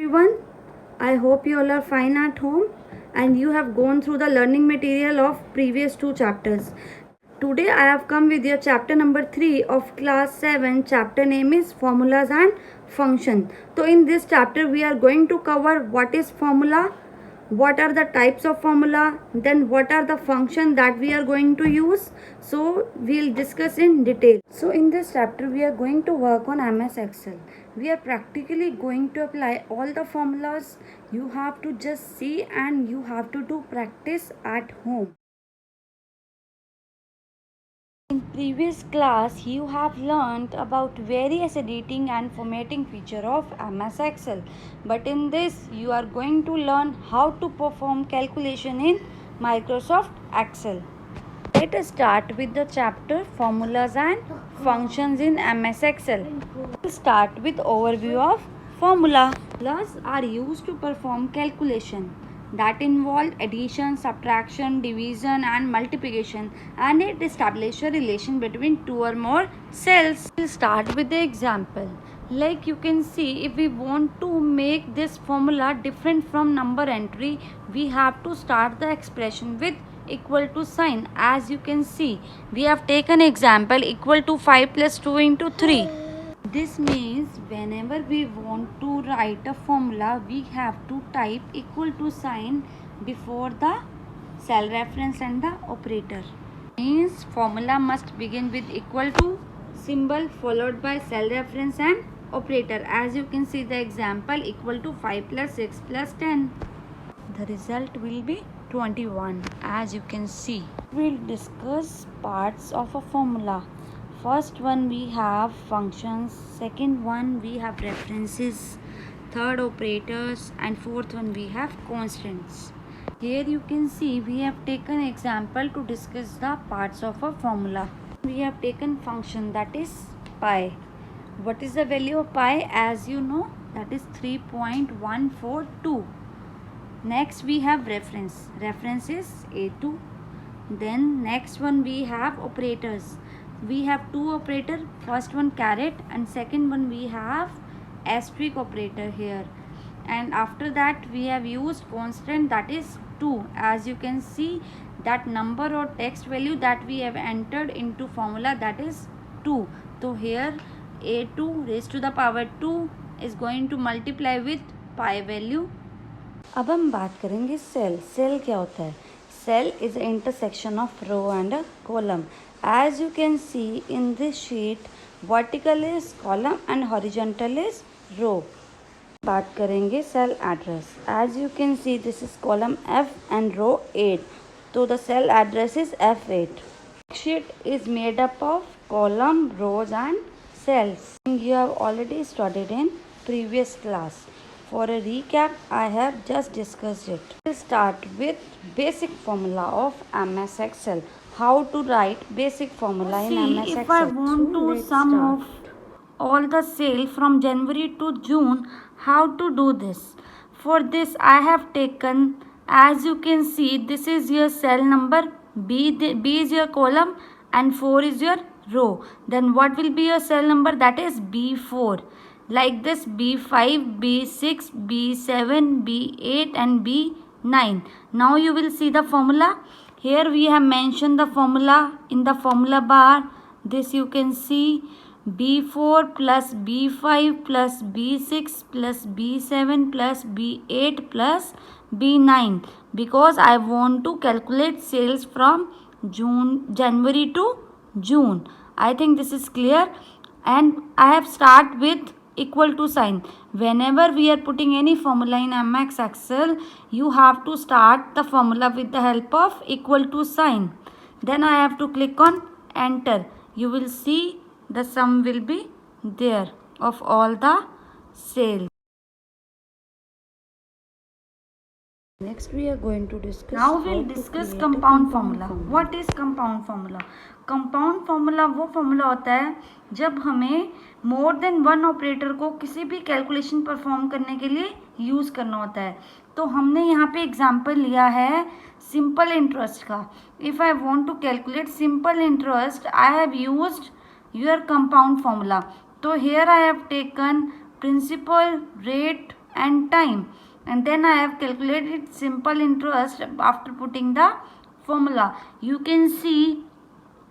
Everyone, I hope you all are fine at home and you have gone through the learning material of previous two chapters. Today I have come with your chapter number 3 of class 7. Chapter name is formulas and function. So in this chapter we are going to cover what is formula, what are the types of formula, then what are the function that we are going to use. So we'll discuss in detail. So in this chapter we are going to work on MS Excel. We are practically going to apply all the formulas. You have to just see and you have to do practice at home. In previous class, you have learned about various editing and formatting feature of MS Excel. But in this, you are going to learn how to perform calculation in Microsoft Excel. Let us start with the chapter formulas and functions in MS Excel. We'll start with overview of formula. Formulas are used to perform calculation that involve addition, subtraction, division and multiplication, and it establishes a relation between two or more cells. We'll start with the example. Like you can see, if we want to make this formula different from number entry, we have to start the expression with equal to sign. As you can see, we have taken example equal to 5 plus 2 into 3. This means whenever we want to write a formula, we have to type equal to sign before the cell reference and the operator. Means formula must begin with equal to symbol followed by cell reference and operator. As you can see the example equal to 5 plus 6 plus 10. The result will be 21. As you can see, we'll discuss parts of a formula. First one we have functions, second one we have references, third operators, and fourth one we have constants. Here you can see we have taken example to discuss the parts of a formula. We have taken function, that is pi. What is the value of pi? As you know, that is 3.142. Next we have reference. Reference is A2. Then next one we have operators. We have two operator. First one caret and second one we have asterisk operator here. And after that we have used constant, that is 2. As you can see, that number or text value that we have entered into formula, that is 2. So here A2 raised to the power 2 is going to multiply with pi value. अब हम बात करेंगे cell. Cell क्या होता है? Cell is intersection of row and a column. As you can see in this sheet, vertical is column and horizontal is row. बात करेंगे cell address. As you can see this is column F and row 8. तो the cell address is F8. Sheet is made up of column, rows and cells. You have already studied in previous class. For a recap, I have just discussed it. We'll start with basic formula of MS Excel. How to write basic formula in MS Excel. If I want to sum of all the sale from January to June, how to do this? For this, I have taken, as you can see, this is your cell number, B is your column and 4 is your row. Then what will be your cell number? That is B4. Like this, B5, B6, B7, B8 and B9. Now you will see the formula. Here we have mentioned the formula in the formula bar. This you can see B4 plus B5 plus B6 plus B7 plus B8 plus B9. Because I want to calculate sales from January to June. I think this is clear. And I have start with equal to sign. Whenever we are putting any formula in MS Excel, you have to start the formula with the help of equal to sign. Then I have to click on enter. You will see the sum will be there of all the sales. Next we are going to discuss. Now we'll discuss compound formula. What is compound formula? Compound formula वो formula होता है जब हमें more than one operator को किसी भी calculation perform करने के लिए यूज़ करना होता है. तो हमने यहाँ पे एग्जांपल लिया है सिंपल इंटरेस्ट का. If I want to calculate simple interest, I have used your compound formula. तो here I have taken principal, rate and time. And then I have calculated simple interest after putting the formula. You can see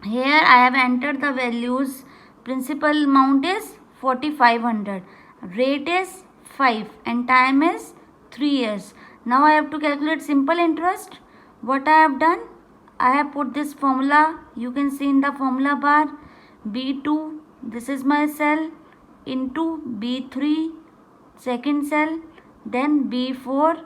here I have entered the values. Principal amount is 4500, rate is 5 and time is 3 years. Now I have to calculate simple interest. What I have done, I have put this formula. You can see in the formula bar, B2, this is my cell, into B3, second cell, then B4,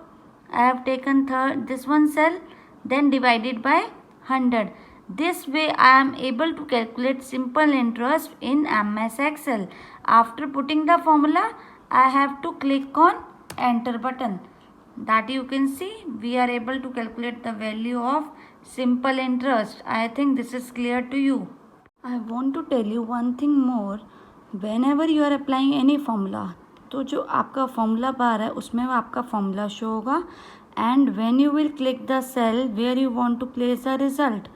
I have taken this one cell, then divided by 100. This way I am able to calculate simple interest in MS Excel. After putting the formula, I have to click on enter button. That you can see we are able to calculate the value of simple interest. I think this is clear to you. I want to tell you one thing more. Whenever you are applying any formula, तो जो आपका formula bar है उसमें वो आपका formula show होगा. And when you will click the cell where you want to place the result,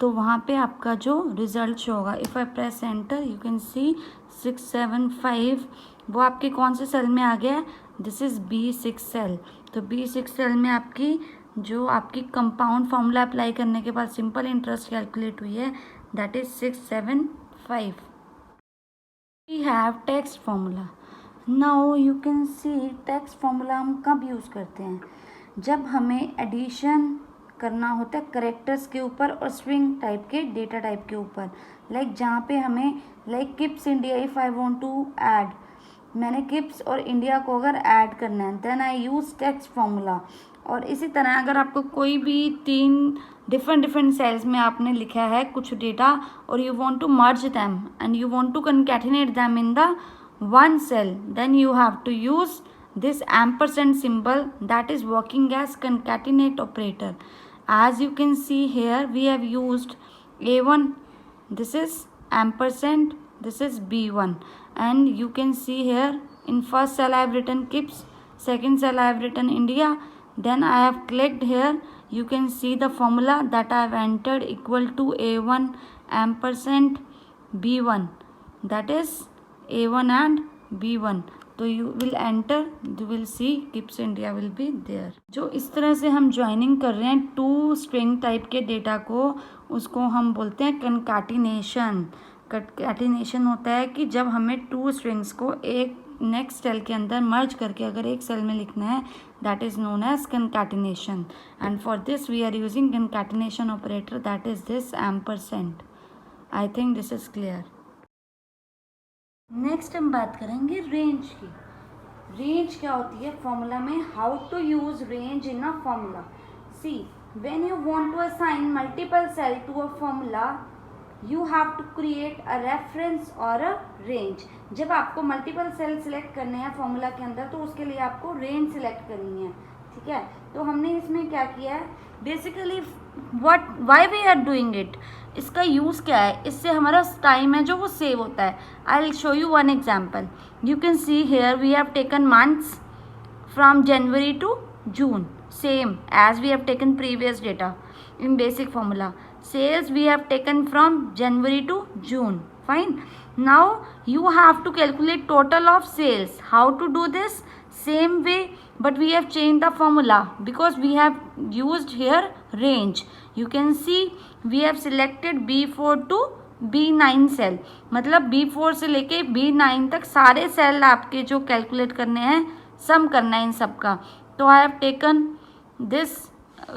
तो वहाँ पे आपका जो रिजल्ट शो होगा. If I press enter you can see 675, वो आपके कौन से सेल में आ गया, दिस इज़ B6 सेल. तो B6 सेल में आपकी जो आपकी कंपाउंड फार्मूला अप्लाई करने के बाद सिंपल इंटरेस्ट कैलकुलेट हुई है, that is 675. We have text formula. Now you can see text formula हम कब यूज़ करते हैं, जब हमें एडिशन करना होता है करेक्टर्स के ऊपर और स्ट्रिंग टाइप के डेटा टाइप के ऊपर. लाइक जहाँ पे हमें like Kips India, if I want to add, मैंने किप्स और इंडिया को अगर ऐड करना है then I use text formula. और इसी तरह अगर आपको कोई भी 3 डिफरेंट सेल्स में आपने लिखा है कुछ डेटा और you want to merge them and you want to concatenate them in the one cell, then you have to use this ampersand symbol that is working as concatenate operator. As you can see here we have used A1, this is ampersand, this is B1, and you can see here in first cell I have written KIPS, second cell I have written India, then I have clicked here. You can see the formula that I have entered equal to A1 ampersand B1, that is A1 and B1. तो you will enter, you will see KIPS India will be there. जो इस तरह से हम joining कर रहे हैं 2 string type के डेटा को, उसको हम बोलते हैं कंकैटिनेशन. कंकैटिनेशन होता है कि जब हमें 2 स्ट्रिंग्स को एक नेक्स्ट सेल के अंदर मर्ज करके अगर एक सेल में लिखना है, that is known as concatenation. And for this we are using concatenation operator, that is this ampersand. I think this is clear. Next हम बात करेंगे रेंज की. रेंज क्या होती है फॉर्मूला में, how to use range in a formula. See when you want to assign multiple cell to a formula you have to create a reference और a range. जब आपको मल्टीपल सेल सिलेक्ट करने हैं formula के अंदर तो उसके लिए आपको रेंज सिलेक्ट करनी है. ठीक है, तो हमने इसमें क्या किया है, basically why we are doing it, इसका यूज़ क्या है, इससे हमारा टाइम है जो वो सेव होता है. I will show you one example. You can see here we have taken months from January to June, same as we have taken previous data in basic formula. Sales we have taken from January to June. Fine. Now you have to calculate total of sales. How to do this? Same way, but we have changed the formula because we have used here range. You can see we have selected B4 to B9 cell. मतलब B4 से लेके B9 तक सारे cell आपके जो calculate करने हैं, सम करना है इन सब का. तो आई have taken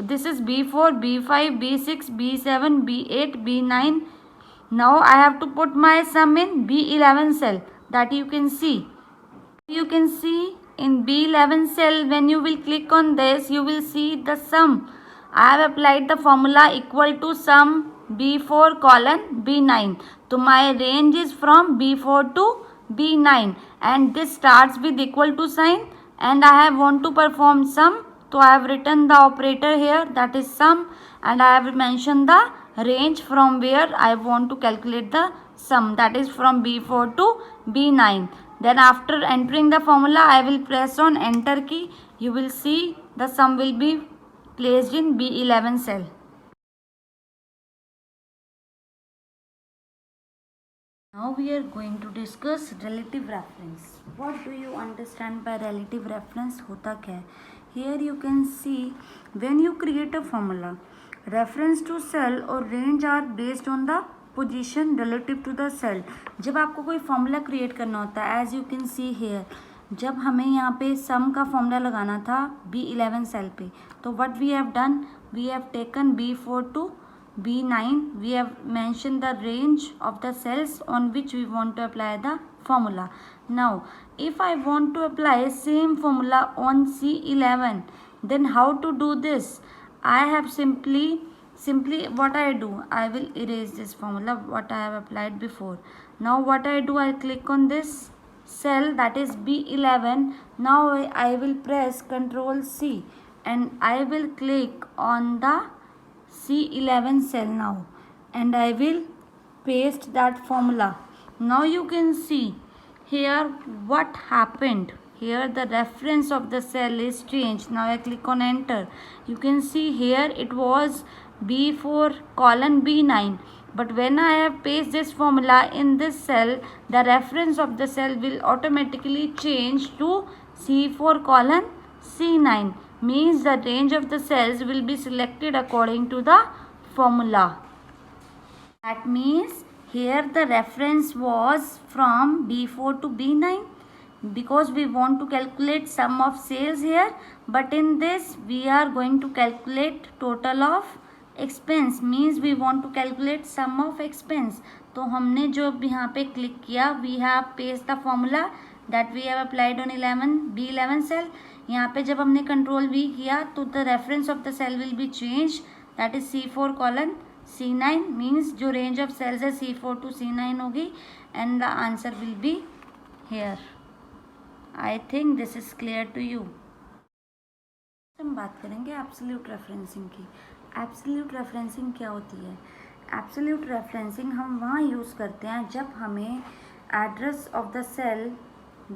this is B4, B5, B6, B7, B8, B9. Now I have to put my sum in B11 cell, that you can see. You can see in B11 cell when you will click on this you will see the sum. I have applied the formula equal to sum B4 colon B9. So my range is from B4 to B9 and this starts with equal to sign and I have want to perform sum. So I have written the operator here, that is sum, and I have mentioned the range from where I want to calculate the sum, that is from B4 to B9. Then after entering the formula I will press on enter key. You will see the sum will be placed in B11 cell. Now we are going to discuss relative reference. What do you understand by relative reference? होता क्या है? Here you can see when you create a formula, reference to cell or range are based on the position relative to the cell. जब आपको कोई formula create करना होता है, as you can see here, जब हमें यहाँ पे सम का फॉर्मूला लगाना था B11 सेल पे, तो what we have done, we have taken B4 to B9, we have mentioned the range of the cells on which we want to apply the formula. Now, if I want to apply same formula on C11, then how to do this? I have simply what I do, I will erase this formula what I have applied before. Now what I do, I click on this cell, that is B11. Now I will press Ctrl C and I will click on the C11 cell now and I will paste that formula. Now you can see here what happened. Here the reference of the cell is changed. Now I click on enter. You can see here it was B4 colon B9. But when I have pasted this formula in this cell, the reference of the cell will automatically change to C4 colon C9. Means the range of the cells will be selected according to the formula. That means here the reference was from B4 to B9 because we want to calculate sum of sales here, but in this we are going to calculate total of expense, means we want to calculate sum of expense. तो हमने जो यहाँ पे click किया, we have paste the formula that we have applied on B11 cell. यहाँ पे जब हमने कंट्रोल V किया तो the reference of the cell will be changed, that is C4 colon C9, means जो range of cells है C4 to C9 होगी and the answer will be here. I think this is clear to you. हम बात करेंगे absolute referencing की. Absolute referencing क्या होती है? एब्सोल्यूट रेफरेंसिंग हम वहाँ यूज़ करते हैं जब हमें address of the cell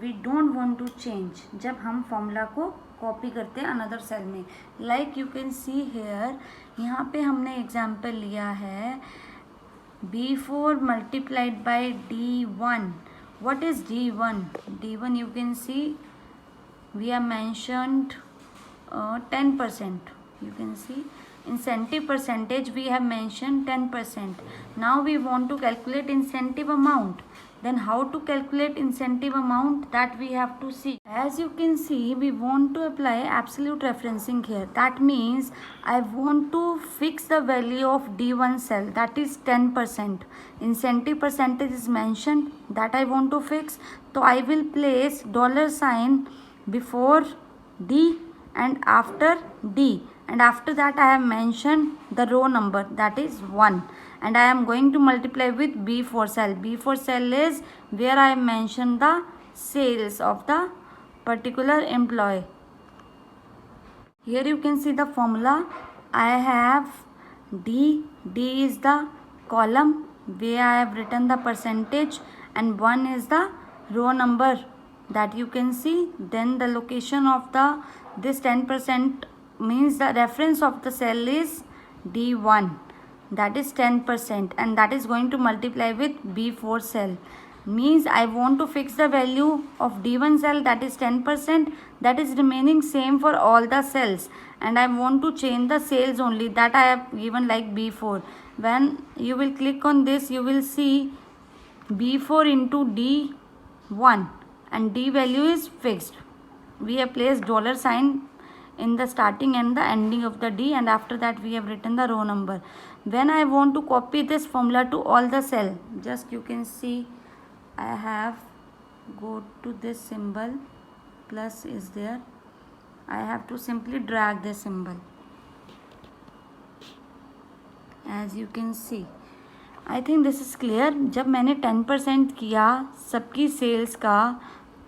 we don't want to change, जब हम फॉर्मूला को कॉपी करते हैं अनदर सेल में. Like you can see here, यहाँ पे हमने एग्जांपल लिया है B4 multiplied by D1. What is D1? D1 you can see we have mentioned 10%. You can see incentive percentage we have mentioned 10%. Now we want to calculate incentive amount. Then how to calculate incentive amount, that we have to see. As you can see, we want to apply absolute referencing here. That means I want to fix the value of D1 cell, that is 10%. Incentive percentage is mentioned, that I want to fix. So I will place $sign before D and after D, and after that I have mentioned the row number, that is 1, and I am going to multiply with B4 cell. B4 cell is where I mentioned the sales of the particular employee. Here you can see the formula. I have D is the column where I have written the percentage, and 1 is the row number that you can see. Then the location of this 10% means the reference of the cell is D1, that is 10%, and that is going to multiply with B4 cell. Means I want to fix the value of D1 cell, that is 10%, that is remaining same for all the cells, and I want to change the sales only, that I have given like B4. When you will click on this, you will see B4 into D1 and D value is fixed. We have placed $sign in the starting and the ending of the D, and after that we have written the row number. When I want to copy this formula to all the cell, just you can see I have go to this symbol, plus is there, I have to simply drag this symbol. As you can see, I think this is clear. जब मैंने 10% किया सबकी sales का,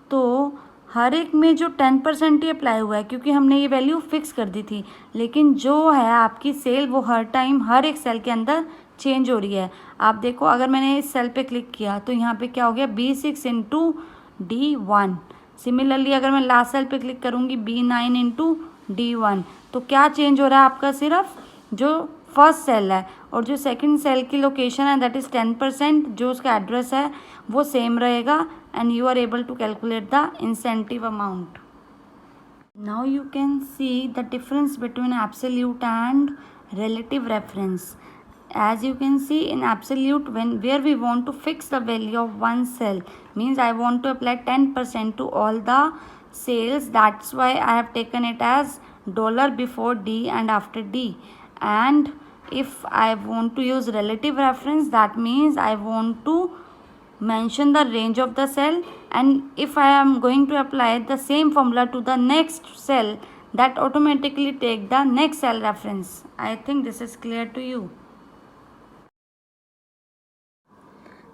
तो हर एक में जो 10% ही apply हुआ है, क्योंकि हमने ये वैल्यू फिक्स कर दी थी. लेकिन जो है आपकी सेल वो हर टाइम हर एक सेल के अंदर चेंज हो रही है. आप देखो, अगर मैंने इस सेल पे क्लिक किया तो यहाँ पे क्या हो गया, B6 इंटू D1. सिमिलरली अगर मैं लास्ट सेल पे क्लिक करूँगी B9 इंटू D1, तो क्या चेंज हो रहा है आपका, सिर्फ जो फर्स्ट सेल है, और जो सेकंड सेल की लोकेशन है दैट इज़ 10%, जो उसका एड्रेस है वो सेम रहेगा, and you are able to calculate the incentive amount. Now you can see the difference between absolute and relative reference. As you can see, in absolute, where we want to fix the value of one cell, means I want to apply 10% to all the sales. That's why I have taken it as dollar before D and after D. And if I want to use relative reference, that means I want to mention the range of the cell, and if I am going to apply the same formula to the next cell, that automatically take the next cell reference. I think this is clear to you.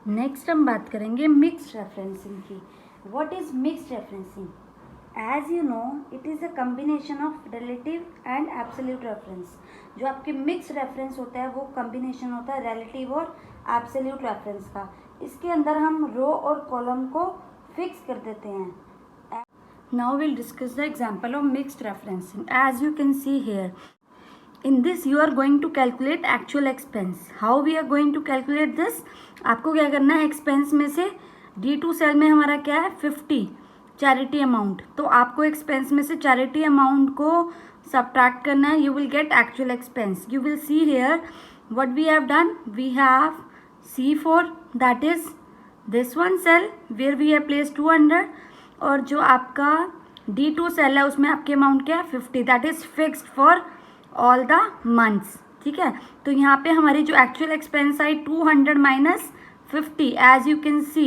Next हम बात करेंगे mixed referencing की. What is mixed referencing? As you know, it is a combination of relative and absolute reference. जो आपके mixed reference होता है वो combination होता है रिलेटिव और एब्सोल्यूट रेफरेंस का. इसके अंदर हम रो और कॉलम को फिक्स कर देते हैं. Now will discuss the example of mixed referencing. As you can see here, in this you are going to calculate actual expense. how we are going to calculate this? आपको क्या करना है, expense में से D2 cell में हमारा क्या है 50 चैरिटी अमाउंट, तो आपको एक्सपेंस में से चैरिटी अमाउंट को सब्ट्रैक्ट करना है. You will get actual expense. You will see here what we have done. We have C4, that is this one cell where we have place 200, और जो आपका D2 सेल है उसमें आपकी अमाउंट क्या है 50, that is fixed for all the months. ठीक है, तो यहाँ पे हमारी जो एक्चुअल एक्सपेंस आई 200 minus 50. As you can see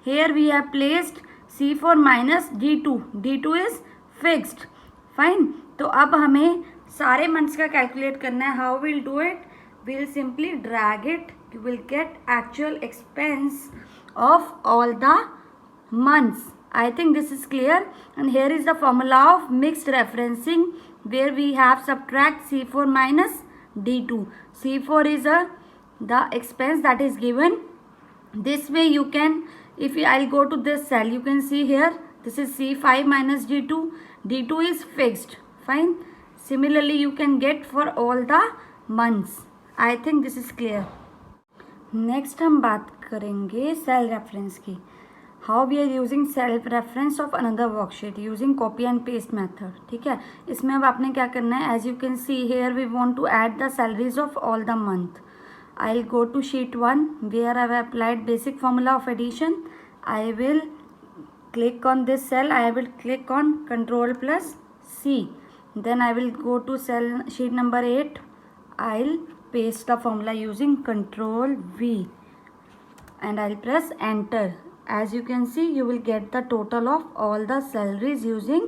here we have placed C4 minus D2. D2 is fixed. Fine. तो अब हमें सारे मंथ्स का कैलकुलेट करना है. How will do it? Will simply drag it. You will get actual expense of all the months. I think this is clear. And here is the formula of mixed referencing, where we have subtract C4 minus D2. C4 is the expense that is given. This way you can, if I'll go to this cell, you can see here this is C5 minus D2. D2 is fixed. Fine. Similarly you can get for all the months. I think this is clear. Next हम बात करेंगे cell reference की. How we are using self reference of another worksheet using copy and paste method. ठीक है, इसमें अब आपने क्या करना है, as you can see here we want to add the salaries of all the month. I will go to sheet 1 where I have applied basic formula of addition. I will click on this cell. I will click on Control plus C. Then I will go to cell sheet number 8. I'll paste the formula using Control V and I'll press enter. As you can see, you will get the total of all the salaries using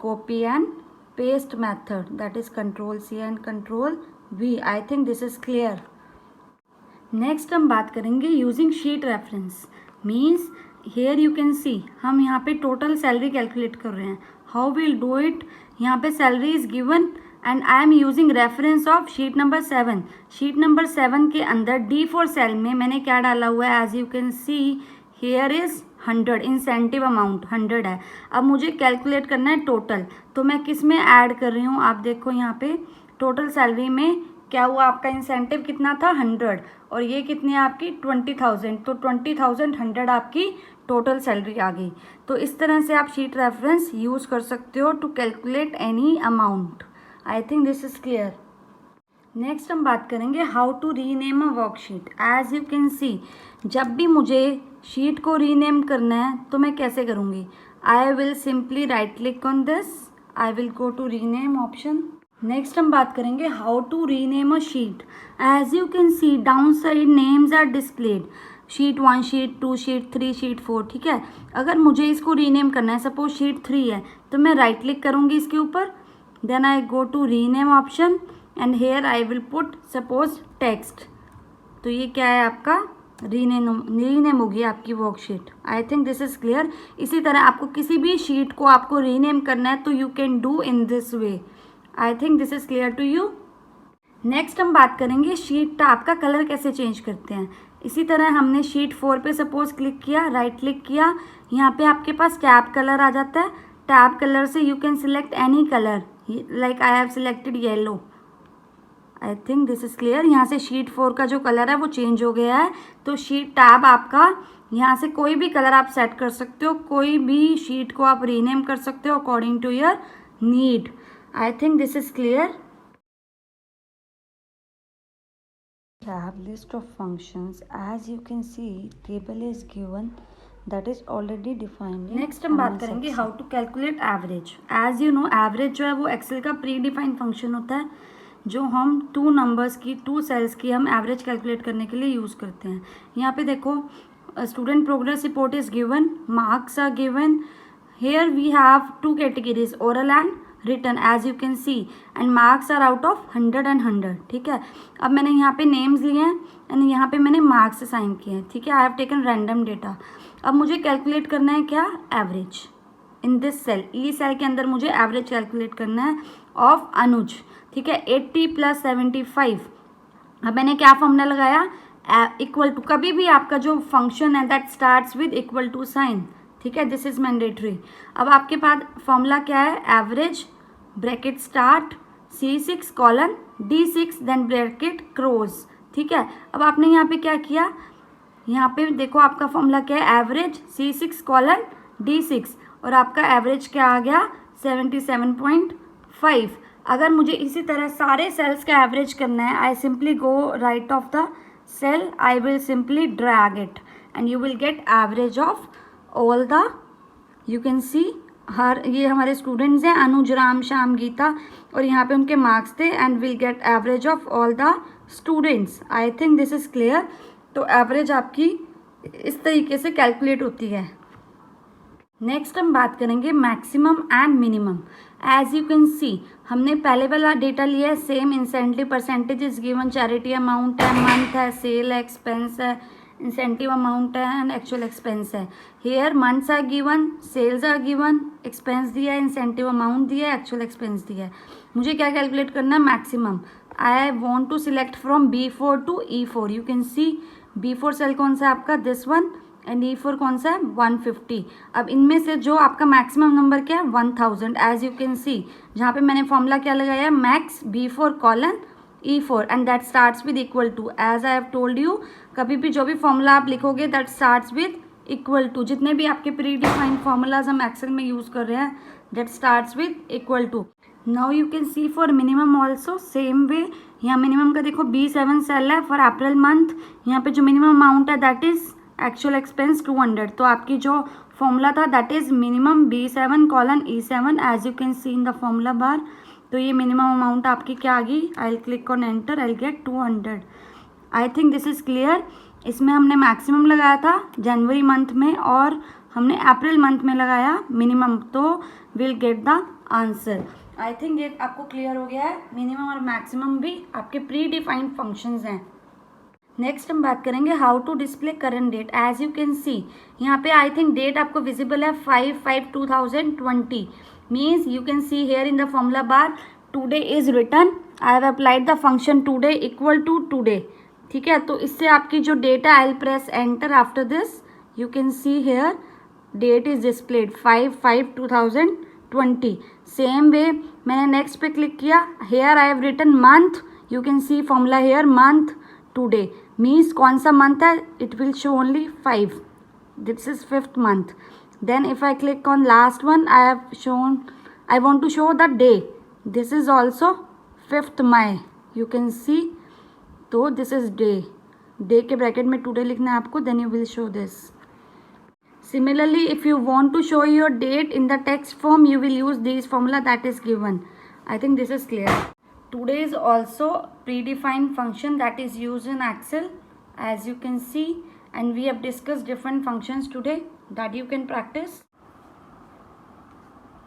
copy and paste method, that is Control C and Control V. I think this is clear. Next हम बात करेंगे using sheet reference. Means here you can see हम यहाँ पे total salary calculate कर रहे हैं. How will do it? यहाँ पे salary is given and I am using reference of sheet number 7. Sheet number 7 के अंदर D4 सेल में मैंने क्या डाला हुआ है, as you can see here is 100. Incentive amount 100 है. अब मुझे कैलकुलेट करना है टोटल, तो मैं किस में ऐड कर रही हूँ, आप देखो यहाँ पे टोटल सैलरी में क्या हुआ, आपका इंसेंटिव कितना था 100 और ये कितनी है आपकी 20,000. तो 20,100 आपकी टोटल सैलरी आ गई. तो इस तरह से आप शीट रेफरेंस यूज़ कर सकते हो to calculate any amount. I think this is clear. Next हम बात करेंगे how to rename a worksheet. As you can see जब भी मुझे शीट को रीनेम करना है तो मैं कैसे करूँगी, I will simply right click on this. I will go to rename option. Next हम बात करेंगे how to rename a sheet. As you can see down side names are displayed. Sheet 1, sheet 2, sheet 3, sheet 4. ठीक है, अगर मुझे इसको rename करना है, सपोज शीट 3 है, तो मैं राइट क्लिक करूँगी इसके ऊपर. Then I go to rename option and here I will put suppose text. तो ये क्या है आपका रीनेम होगी आपकी worksheet. I think this is clear. इसी तरह आपको किसी भी शीट को आपको रीनेम करना है तो you can do in this way. I think this is clear to you. Next हम बात करेंगे शीट टैब का कलर कैसे चेंज करते हैं. इसी तरह हमने शीट 4 पे सपोज क्लिक किया, राइट क्लिक किया, यहाँ पे आपके पास टैब कलर आ जाता है. टैब कलर से you can select any colour, like I have selected yellow. I think this is clear. यहाँ से शीट 4 का जो कलर है वो चेंज हो गया है, तो शीट टैब आपका यहाँ से कोई भी कलर आप सेट कर सकते हो, कोई भी शीट को आप रीनेम कर सकते हो according to your need. I think this is clear. Tab list of functions, as you can see table is given that is already defined. Next हम बात करेंगे how to calculate average. As you know average जो है वो Excel का pre defined function होता है, जो हम टू नंबर्स की, टू सेल्स की हम एवरेज कैलकुलेट करने के लिए यूज़ करते हैं। यहाँ पे देखो student progress report is given, marks are given, here we have two categories oral and written as you can see, and marks are out of 100 and 100। ठीक है, अब मैंने यहाँ पे नेम्स लिए हैं एंड यहाँ पे मैंने मार्क्स असाइन किए हैं। ठीक है, I have taken random data. अब मुझे कैलकुलेट करना है क्या, average in this cell, E cell के अंदर मुझे एवरेज कैलकुलेट करना है ऑफ अनुज। ठीक है, 80 + 75। अब मैंने क्या फॉर्मूला लगाया, इक्वल टू, कभी भी आपका जो फंक्शन है that starts with equal to sign. ठीक है, दिस इज मैंडेटरी। अब आपके पास फॉर्मूला क्या है, average bracket start C6 colon D6 then bracket close. ठीक है, अब आपने यहाँ पे क्या किया, यहाँ पे देखो आपका फॉर्मूला क्या है, एवरेज C6 कॉलन D6, और आपका एवरेज क्या आ गया 77.5। अगर मुझे इसी तरह सारे सेल्स का एवरेज करना है, I simply go right of the cell, I will simply drag it and you will get average of all the, you can see here, ये हमारे स्टूडेंट्स हैं अनुज, राम, श्याम, गीता, और यहाँ पे उनके मार्क्स थे, and will get average of all the students. I think this is clear. तो average आपकी इस तरीके से कैलकुलेट होती है। नेक्स्ट हम बात करेंगे maximum and minimum. As you can see हमने पहले वाला डेटा लिया है same, incentive percentage is given, charity amount है, मंथ है, सेल है, एक्सपेंस है, इंसेंटिव अमाउंट है एंड एक्चुअल एक्सपेंस है। Here months are given, sales are given, expense दिया है, इंसेंटिव अमाउंट दिया है, एक्चुअल एक्सपेंस दिया है। मुझे क्या कैलकुलेट करना है, maximum. I want to select from B4 to E4। You can see B4 cell कौन सा है आपका, दिस वन, एंड E4 कौन सा है, 150। अब इनमें से जो आपका मैक्सिमम नंबर क्या है, 1000। एज यू कैन सी जहाँ पे मैंने फॉर्मूला क्या लगाया, max B4 colon E4 and that starts with equal to. As I have told you, कभी भी जो भी फॉर्मूला आप लिखोगे that starts with equal to, जितने भी आपके प्री डिफाइंड फॉर्मूलाज हम एक्सेल में यूज कर रहे हैं that starts with equal to. Now you can see for minimum also same way. यहाँ मिनिमम का देखो B7 सेल है फॉर अप्रैल मंथ, यहाँ पे जो मिनिमम अमाउंट है दैट इज एक्चुअल एक्सपेंस 200। तो आपकी जो फॉर्मूला था that is minimum B7 colon E7 as you can see in the formula bar. तो ये मिनिमम अमाउंट आपकी क्या आ गई, I will click on enter, I will get 200। I think this is clear. इसमें हमने मैक्सिमम लगाया था जनवरी मंथ में और हमने अप्रैल मंथ में लगाया मिनिमम, तो will get the answer. I think ये आपको क्लियर हो गया है। मिनिमम और मैक्सिमम भी आपके प्री डिफाइंड फंक्शंस हैं। नेक्स्ट हम बात करेंगे how to display current date. As you can see यहाँ पे आई थिंक डेट आपको विजिबल है 5/5/2020। Means you can see here in the formula bar today is written, I have applied the function today equal to today. ठीक है, तो इससे आपकी जो data, I will press enter after this, you can see here date is displayed 5/5/2020। Same way मैंने next पे click किया, here I have written month, you can see formula here month today, means कौन सा month है, it will show only 5, this is 5th month। Then if I click on last one, I have shown, I want to show the day, this is also 5th May, you can see, तो this is day के bracket में today लिखना है आपको, then you will show this। Similarly, if you want to show your date in the text form, you will use this formula that is given। I think this is clear। Today is also predefined function that is used in Excel, as you can see, and we have discussed different functions today that you can practice।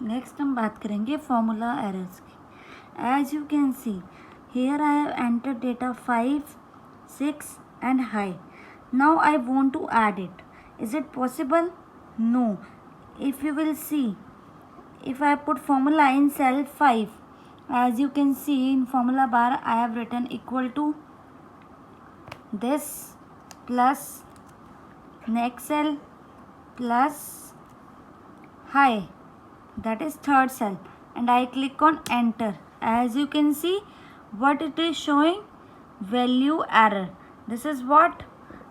Next हम बात करेंगे formula errors की। As you can see here I have entered data 5, 6 and high। Now I want to add it, is it possible? No। If you will see, if I put formula in cell 5, as you can see in formula bar I have written equal to this plus next cell plus high, that is 3rd cell, and I click on enter। As you can see what it is showing? Value error. This is what?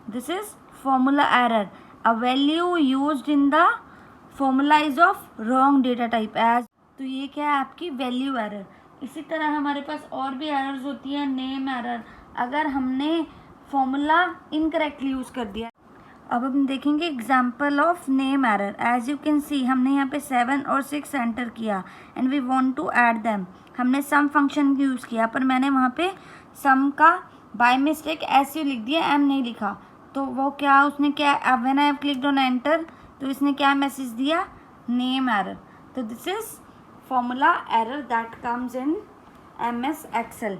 This is formula error. A value used in the formula is of wrong data type as. तो ये क्या है आपकी value error. इसी तरह हमारे पास और भी एरर्स होती है. नेम एरर, अगर हमने फॉर्मूला इनकरेक्टली यूज़ कर दिया. अब हम देखेंगे example of name error. As you can see हमने यहाँ पे 7 और 6 एंटर किया and we want to add them. हमने सम फंक्शन यूज़ किया पर मैंने वहाँ पे सम का बाय मिस्टेक एस यू लिख दिया, एम नहीं लिखा. तो वो क्या, उसने क्या, when I have clicked on enter तो इसने क्या मैसेज दिया? Name error. तो this is formula error that comes in MS Excel.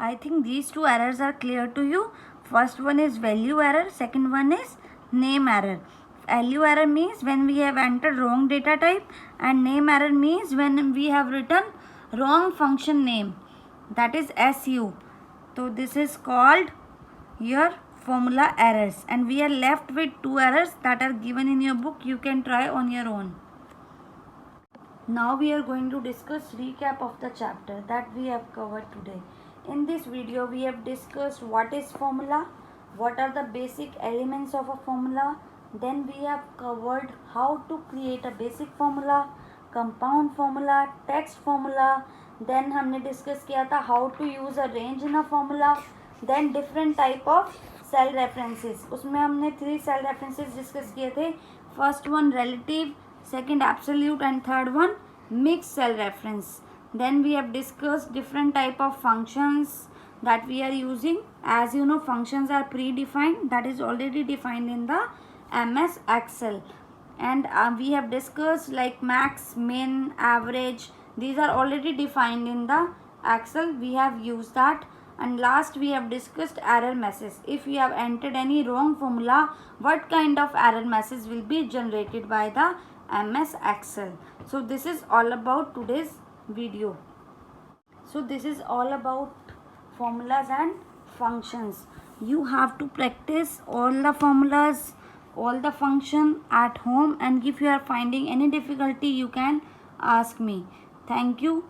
I think these two errors are clear to you. First one is value error, second one is name error. Value error means when we have entered wrong data type, and name error means when we have written wrong function name, that is SU. So this is called your formula errors, and we are left with two errors that are given in your book. You can try on your own. Now we are going to discuss recap of the chapter that we have covered today. In this video we have discussed what is formula, what are the basic elements of a formula, then we have covered how to create a basic formula, compound formula, text formula, then हमने discuss किया था how to use a range in a formula, then different type of cell references. उसमें हमने 3 cell references discuss किए थे. First one relative, second absolute, and third one mixed cell reference. Then we have discussed different type of functions that we are using. As you know, functions are predefined, that is already defined in the MS Excel. And we have discussed like max, min, average. These are already defined in the Excel. We have used that. And last we have discussed error message. If we have entered any wrong formula, what kind of error message will be generated by the MS Excel. So this is all about today's video. So this is all about formulas and functions. You have to practice all the formulas, all the function at home, and if you are finding any difficulty you can ask me. Thank you.